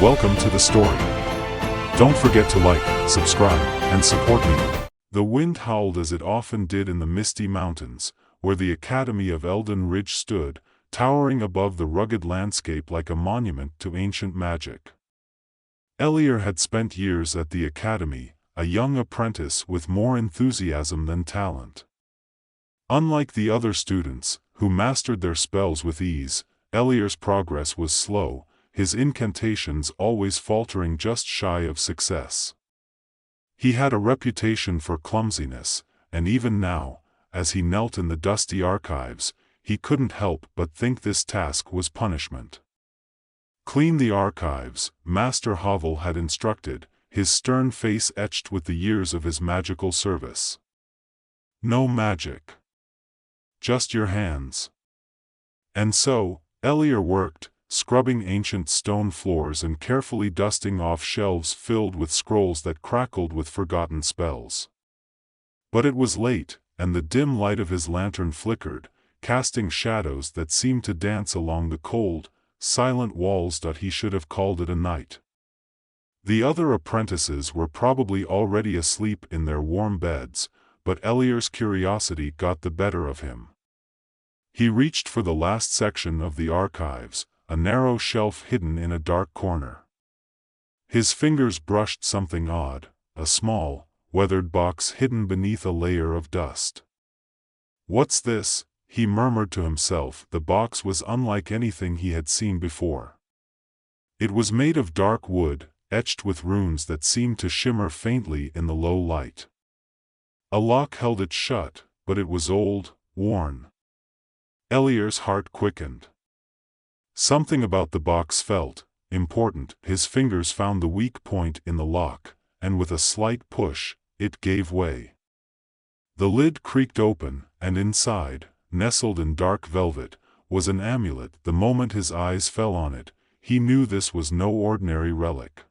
Welcome to the story. Don't forget to like, subscribe, and support me. The wind howled as it often did in the misty mountains, where the Academy of Elden Ridge stood, towering above the rugged landscape like a monument to ancient magic. Heir had spent years at the Academy, a young apprentice with more enthusiasm than talent. Unlike the other students, who mastered their spells with ease, Heir's progress was slow, his incantations always faltering just shy of success. He had a reputation for clumsiness, and even now, as he knelt in the dusty archives, he couldn't help but think this task was punishment. "Clean the archives," Master Havel had instructed, his stern face etched with the years of his magical service. "No magic. Just your hands." And so, Heir worked, scrubbing ancient stone floors and carefully dusting off shelves filled with scrolls that crackled with forgotten spells. But it was late, and the dim light of his lantern flickered, casting shadows that seemed to dance along the cold, silent walls. He should have called it a night. The other apprentices were probably already asleep in their warm beds, but Heir's curiosity got the better of him. He reached for the last section of the archives, a narrow shelf hidden in a dark corner. His fingers brushed something odd, a small, weathered box hidden beneath a layer of dust. "What's this?" he murmured to himself. The box was unlike anything he had seen before. It was made of dark wood, etched with runes that seemed to shimmer faintly in the low light. A lock held it shut, but it was old, worn. Heir's heart quickened. Something about the box felt important. His fingers found the weak point in the lock, and with a slight push, it gave way. The lid creaked open, and inside, nestled in dark velvet, was an amulet. The moment his eyes fell on it, he knew this was no ordinary relic.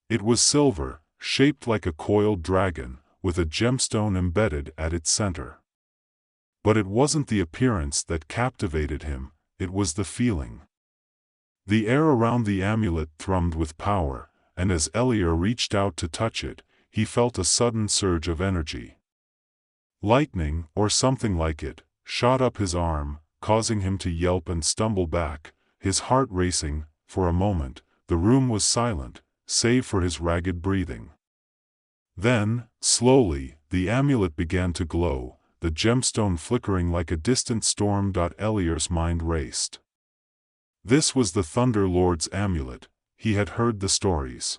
It was silver, shaped like a coiled dragon, with a gemstone embedded at its center. But it wasn't the appearance that captivated him, it was the feeling. The air around the amulet thrummed with power, and as Heir reached out to touch it, he felt a sudden surge of energy. Lightning, or something like it, shot up his arm, causing him to yelp and stumble back, his heart racing. For a moment, the room was silent, save for his ragged breathing. Then, slowly, the amulet began to glow, the gemstone flickering like a distant storm. Heir's mind raced. This was the Thunder Lord's amulet. He had heard the stories.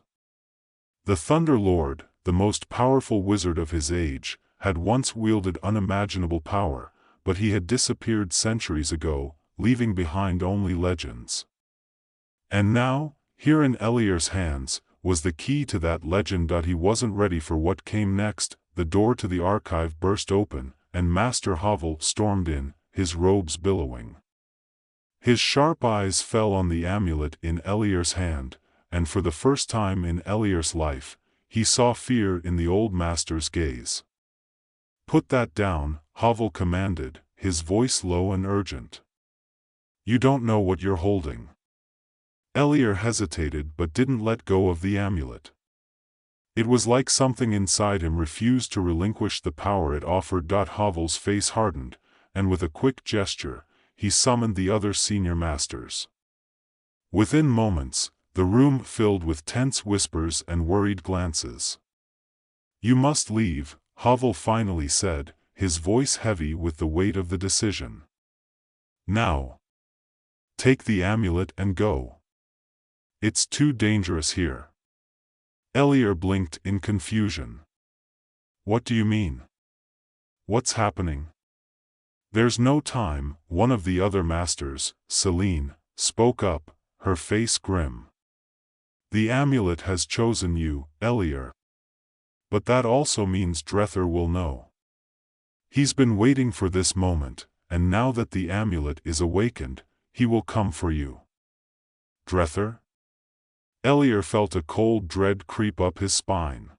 The Thunder Lord, the most powerful wizard of his age, had once wielded unimaginable power, but he had disappeared centuries ago, leaving behind only legends. And now, here in Heir's hands, was the key to that legend. He wasn't ready for what came next. The door to the archive burst open, and Master Havel stormed in, his robes billowing. His sharp eyes fell on the amulet in Heir's hand, and for the first time in Heir's life, he saw fear in the old master's gaze. "Put that down," Havel commanded, his voice low and urgent. "You don't know what you're holding." Heir hesitated but didn't let go of the amulet. It was like something inside him refused to relinquish the power it offered. Havel's face hardened, and with a quick gesture, he summoned the other senior masters. Within moments, the room filled with tense whispers and worried glances. "You must leave," Havel finally said, his voice heavy with the weight of the decision. "Now. Take the amulet and go. It's too dangerous here." Heir blinked in confusion. "What do you mean? What's happening?" "There's no time," one of the other masters, Celine, spoke up, her face grim. "The amulet has chosen you, Heir. But that also means Drether will know. He's been waiting for this moment, and now that the amulet is awakened, he will come for you." "Drether?" Heir felt a cold dread creep up his spine.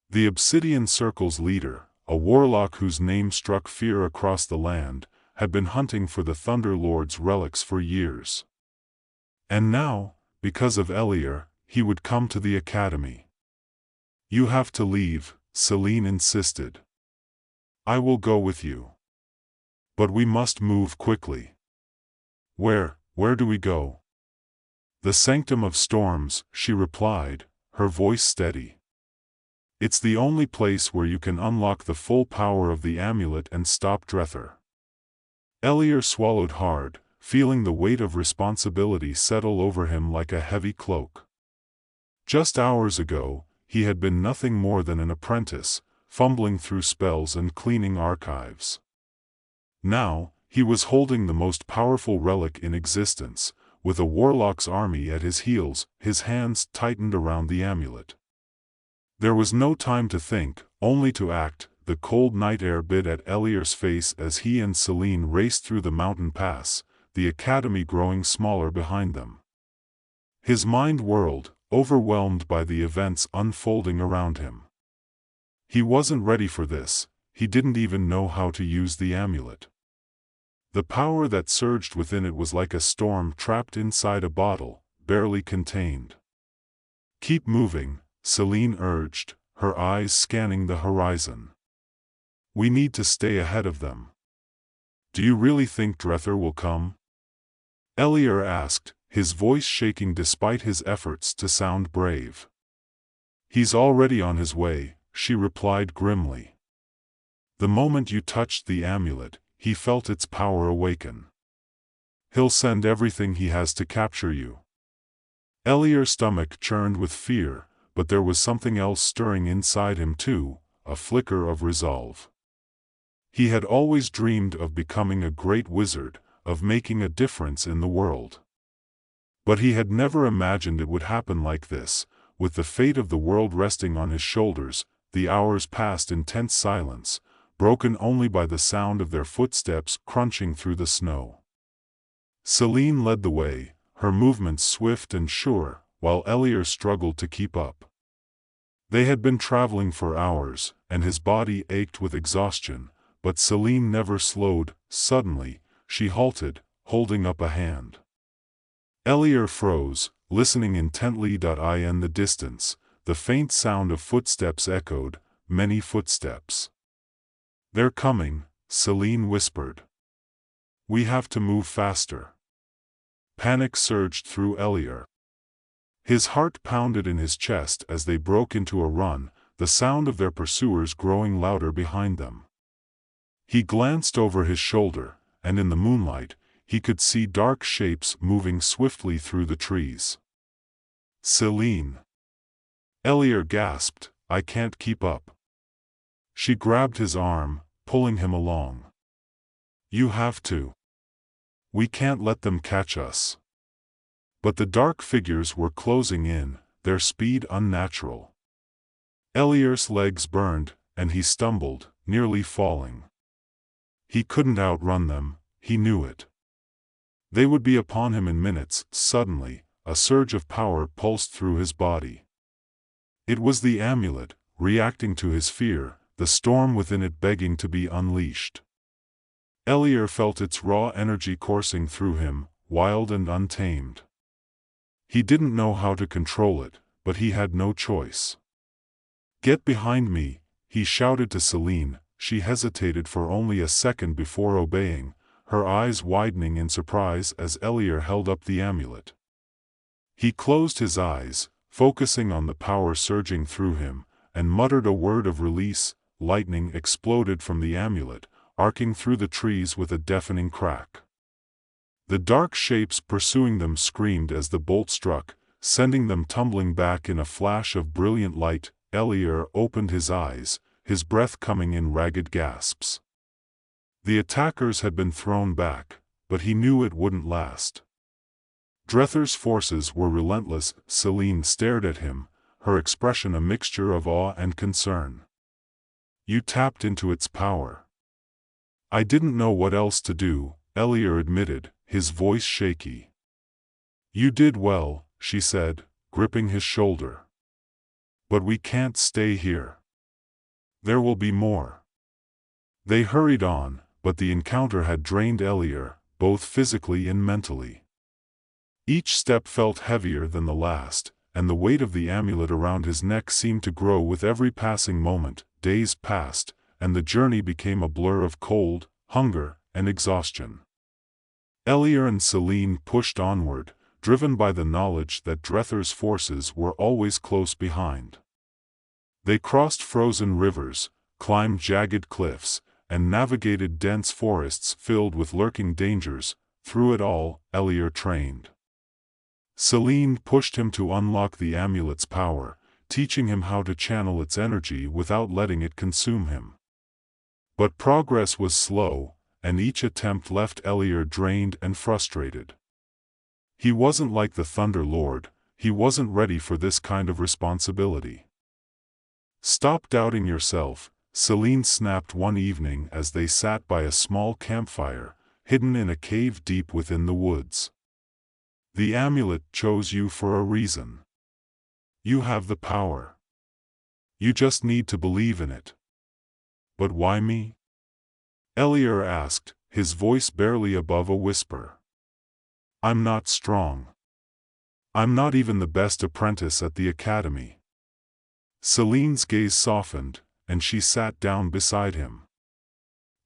The Obsidian Circle's leader, a warlock whose name struck fear across the land, had been hunting for the Thunder Lord's relics for years. And now, because of Heir, he would come to the academy. You have to leave, Celine insisted. I will go with you. But we must move quickly. Where do we go? The Sanctum of Storms, she replied, her voice steady. It's the only place where you can unlock the full power of the amulet and stop Drether. Heir swallowed hard, feeling the weight of responsibility settle over him like a heavy cloak. Just hours ago, he had been nothing more than an apprentice, fumbling through spells and cleaning archives. Now, he was holding the most powerful relic in existence, with a warlock's army at his heels, his hands tightened around the amulet. There was no time to think, only to act. The cold night air bit at Heir's face as he and Celine raced through the mountain pass, the academy growing smaller behind them. His mind whirled, overwhelmed by the events unfolding around him. He wasn't ready for this, he didn't even know how to use the amulet. The power that surged within it was like a storm trapped inside a bottle, barely contained. Keep moving, Celine urged, her eyes scanning the horizon. We need to stay ahead of them. Do you really think Drether will come? Heir asked, his voice shaking despite his efforts to sound brave. He's already on his way, she replied grimly. The moment you touched the amulet, he felt its power awaken. He'll send everything he has to capture you. Heir's stomach churned with fear, but there was something else stirring inside him too, a flicker of resolve. He had always dreamed of becoming a great wizard, of making a difference in the world. But he had never imagined it would happen like this, with the fate of the world resting on his shoulders. The hours passed in tense silence, broken only by the sound of their footsteps crunching through the snow. Celine led the way, her movements swift and sure, while Heir struggled to keep up. They had been traveling for hours, and his body ached with exhaustion, but Celine never slowed. Suddenly, she halted, holding up a hand. Heir froze, listening intently. In the distance, the faint sound of footsteps echoed, many footsteps. They're coming, Celine whispered. We have to move faster. Panic surged through Heir. His heart pounded in his chest as they broke into a run, the sound of their pursuers growing louder behind them. He glanced over his shoulder, and in the moonlight, he could see dark shapes moving swiftly through the trees. Celine! Heir gasped, I can't keep up. She grabbed his arm, pulling him along. You have to. We can't let them catch us. But the dark figures were closing in, their speed unnatural. Heir's legs burned, and he stumbled, nearly falling. He couldn't outrun them, he knew it. They would be upon him in minutes. Suddenly, a surge of power pulsed through his body. It was the amulet, reacting to his fear, the storm within it begging to be unleashed. Heir felt its raw energy coursing through him, wild and untamed. He didn't know how to control it, but he had no choice. Get behind me, he shouted to Celine. She hesitated for only a second before obeying, her eyes widening in surprise as Heir held up the amulet. He closed his eyes, focusing on the power surging through him, and muttered a word of release. Lightning exploded from the amulet, arcing through the trees with a deafening crack. The dark shapes pursuing them screamed as the bolt struck, sending them tumbling back in a flash of brilliant light. Heir opened his eyes, his breath coming in ragged gasps. The attackers had been thrown back, but he knew it wouldn't last. Drether's forces were relentless. Celine stared at him, her expression a mixture of awe and concern. You tapped into its power. I didn't know what else to do, Heir admitted, his voice shaky. You did well, she said, gripping his shoulder. But we can't stay here. There will be more. They hurried on, but the encounter had drained Heir, both physically and mentally. Each step felt heavier than the last, and the weight of the amulet around his neck seemed to grow with every passing moment. Days passed, and the journey became a blur of cold, hunger, and exhaustion. Heir and Celine pushed onward, driven by the knowledge that Drether's forces were always close behind. They crossed frozen rivers, climbed jagged cliffs, and navigated dense forests filled with lurking dangers. Through it all, Heir trained. Celine pushed him to unlock the amulet's power, teaching him how to channel its energy without letting it consume him. But progress was slow, and each attempt left Heir drained and frustrated. He wasn't like the Thunder Lord, he wasn't ready for this kind of responsibility. "Stop doubting yourself," Celine snapped one evening as they sat by a small campfire, hidden in a cave deep within the woods. "The amulet chose you for a reason. You have the power. You just need to believe in it." "But why me?" Heir asked, his voice barely above a whisper. "I'm not strong. I'm not even the best apprentice at the academy." Celine's gaze softened, and she sat down beside him.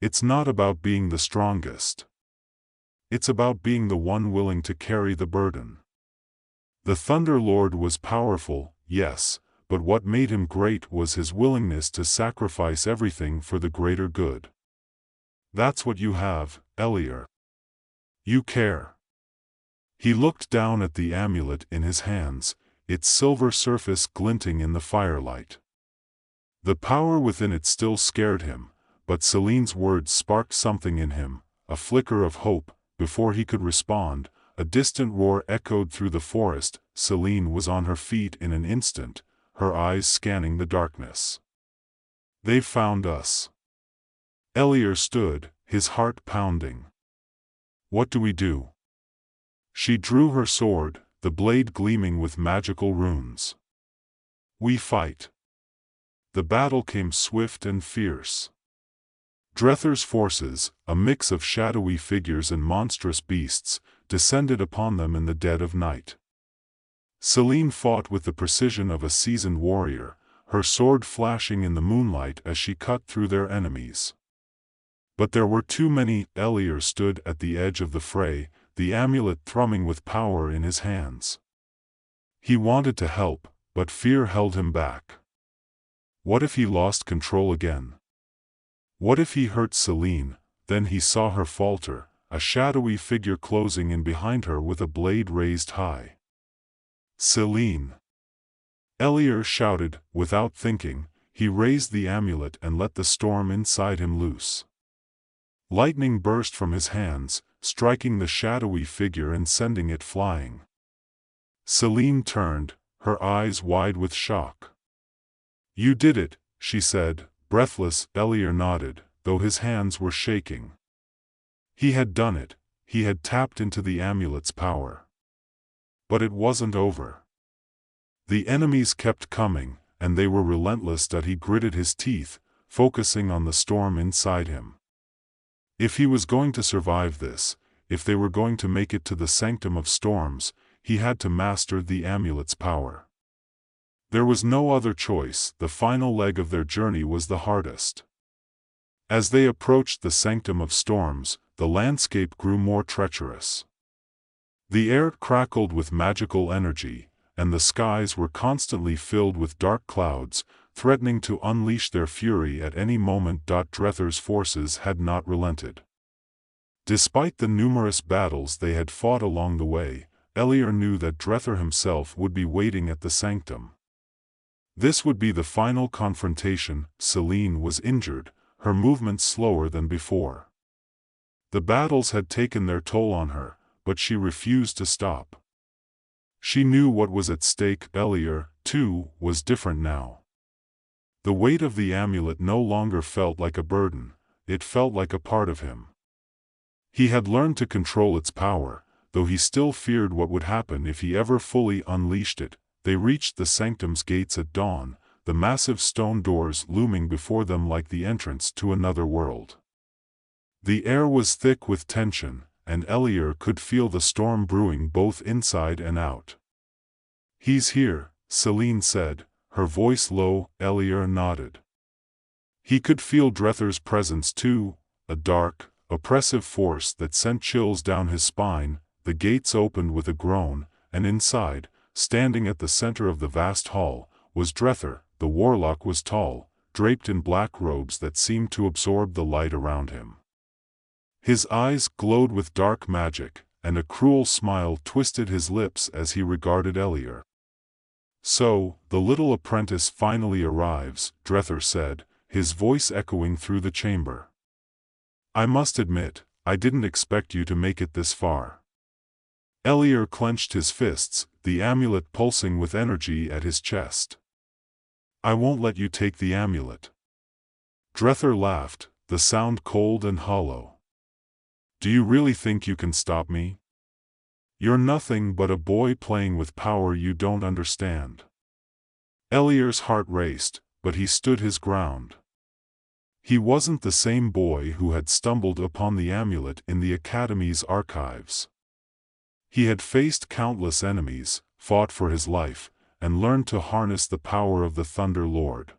"It's not about being the strongest. It's about being the one willing to carry the burden. The Thunder Lord was powerful, yes, but what made him great was his willingness to sacrifice everything for the greater good. That's what you have, Heir. You care." He looked down at the amulet in his hands, its silver surface glinting in the firelight. The power within it still scared him, but Celine's words sparked something in him, a flicker of hope. Before he could respond, a distant roar echoed through the forest. Celine was on her feet in an instant, her eyes scanning the darkness. "They've found us." Heir stood, his heart pounding. "What do we do?" She drew her sword, the blade gleaming with magical runes. "We fight." The battle came swift and fierce. Drether's forces, a mix of shadowy figures and monstrous beasts, descended upon them in the dead of night. Celine fought with the precision of a seasoned warrior, her sword flashing in the moonlight as she cut through their enemies. But there were too many. Heir stood at the edge of the fray, the amulet thrumming with power in his hands. He wanted to help, but fear held him back. What if he lost control again? What if he hurt Celine? Then he saw her falter, a shadowy figure closing in behind her with a blade raised high. "Celine!" Heir shouted, without thinking. He raised the amulet and let the storm inside him loose. Lightning burst from his hands, striking the shadowy figure and sending it flying. Celine turned, her eyes wide with shock. "You did it," she said, breathless. Heir nodded, though his hands were shaking. He had done it, he had tapped into the amulet's power. But it wasn't over. The enemies kept coming, and they were relentless. He gritted his teeth, focusing on the storm inside him. If he was going to survive this, if they were going to make it to the sanctum of storms, he had to master the amulet's power. There was no other choice. The final leg of their journey was the hardest. As they approached the sanctum of storms, the landscape grew more treacherous. The air crackled with magical energy, and the skies were constantly filled with dark clouds, threatening to unleash their fury at any moment. Drether's forces had not relented. Despite the numerous battles they had fought along the way, Heir knew that Drether himself would be waiting at the sanctum. This would be the final confrontation. Celine was injured, her movements slower than before. The battles had taken their toll on her, but she refused to stop. She knew what was at stake. Heir, too, was different now. The weight of the amulet no longer felt like a burden, it felt like a part of him. He had learned to control its power, though he still feared what would happen if he ever fully unleashed it. They reached the sanctum's gates at dawn, the massive stone doors looming before them like the entrance to another world. The air was thick with tension, and Allure could feel the storm brewing both inside and out. "He's here," Celine said, her voice low. Allure nodded. He could feel Drether's presence too, a dark, oppressive force that sent chills down his spine. The gates opened with a groan, and inside, standing at the center of the vast hall, was Drether. The warlock was tall, draped in black robes that seemed to absorb the light around him. His eyes glowed with dark magic, and a cruel smile twisted his lips as he regarded Allure. "So, the little apprentice finally arrives," Drether said, his voice echoing through the chamber. "I must admit, I didn't expect you to make it this far." Allure clenched his fists, the amulet pulsing with energy at his chest. "I won't let you take the amulet." Drether laughed, the sound cold and hollow. "Do you really think you can stop me? You're nothing but a boy playing with power you don't understand." Allure's heart raced, but he stood his ground. He wasn't the same boy who had stumbled upon the amulet in the Academy's archives. He had faced countless enemies, fought for his life, and learned to harness the power of the Thunder Lord.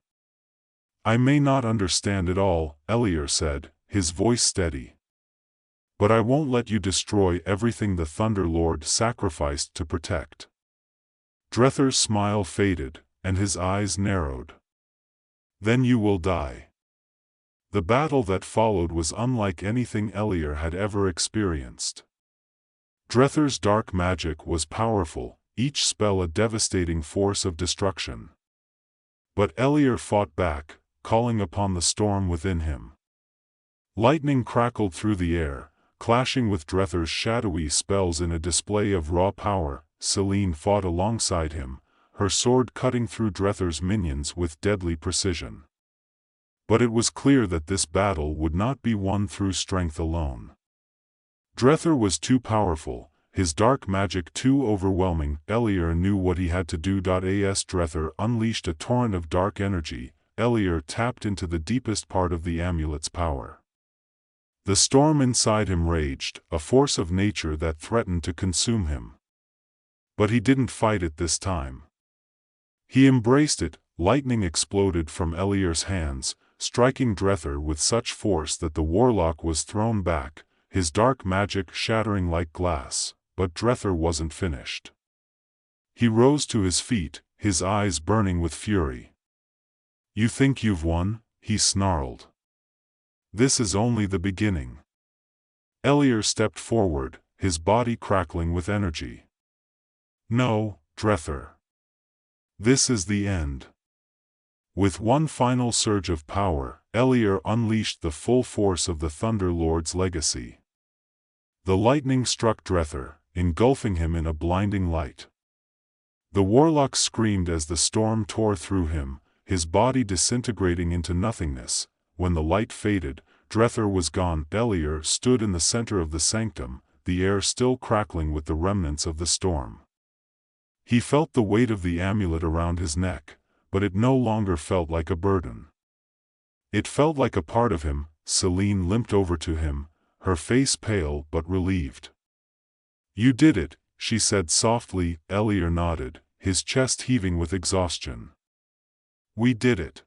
"I may not understand it all," Allure said, his voice steady. "But I won't let you destroy everything the Thunder Lord sacrificed to protect." Drether's smile faded, and his eyes narrowed. "Then you will die." The battle that followed was unlike anything Allure had ever experienced. Drether's dark magic was powerful, each spell a devastating force of destruction. But Allure fought back, calling upon the storm within him. Lightning crackled through the air, clashing with Drether's shadowy spells in a display of raw power. Celine fought alongside him, her sword cutting through Drether's minions with deadly precision. But it was clear that this battle would not be won through strength alone. Drether was too powerful, his dark magic too overwhelming. Allure knew what he had to do. As Drether unleashed a torrent of dark energy, Allure tapped into the deepest part of the amulet's power. The storm inside him raged, a force of nature that threatened to consume him. But he didn't fight it this time. He embraced it. Lightning exploded from Allure's hands, striking Drether with such force that the warlock was thrown back, his dark magic shattering like glass. But Drether wasn't finished. He rose to his feet, his eyes burning with fury. "You think you've won?" he snarled. "This is only the beginning." Allure stepped forward, his body crackling with energy. "No, Drether. This is the end." With one final surge of power, Allure unleashed the full force of the Thunder Lord's legacy. The lightning struck Drether, engulfing him in a blinding light. The warlock screamed as the storm tore through him, his body disintegrating into nothingness. When the light faded, Drether was gone. Allure stood in the center of the sanctum, the air still crackling with the remnants of the storm. He felt the weight of the amulet around his neck, but it no longer felt like a burden. It felt like a part of him. Celine limped over to him, her face pale but relieved. "You did it," she said softly. Allure nodded, his chest heaving with exhaustion. "We did it."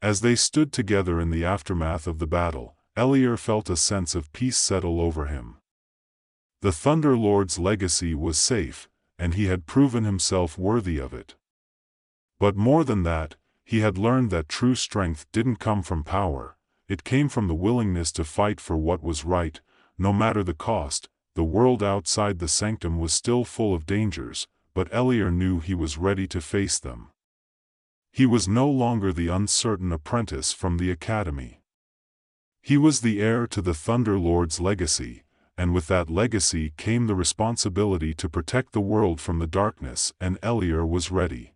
As they stood together in the aftermath of the battle, Allure felt a sense of peace settle over him. The Thunder Lord's legacy was safe, and he had proven himself worthy of it. But more than that, he had learned that true strength didn't come from power, it came from the willingness to fight for what was right, no matter the cost. The world outside the sanctum was still full of dangers, but Allure knew he was ready to face them. He was no longer the uncertain apprentice from the Academy. He was the heir to the Thunder Lord's legacy, and with that legacy came the responsibility to protect the world from the darkness, and Allure was ready.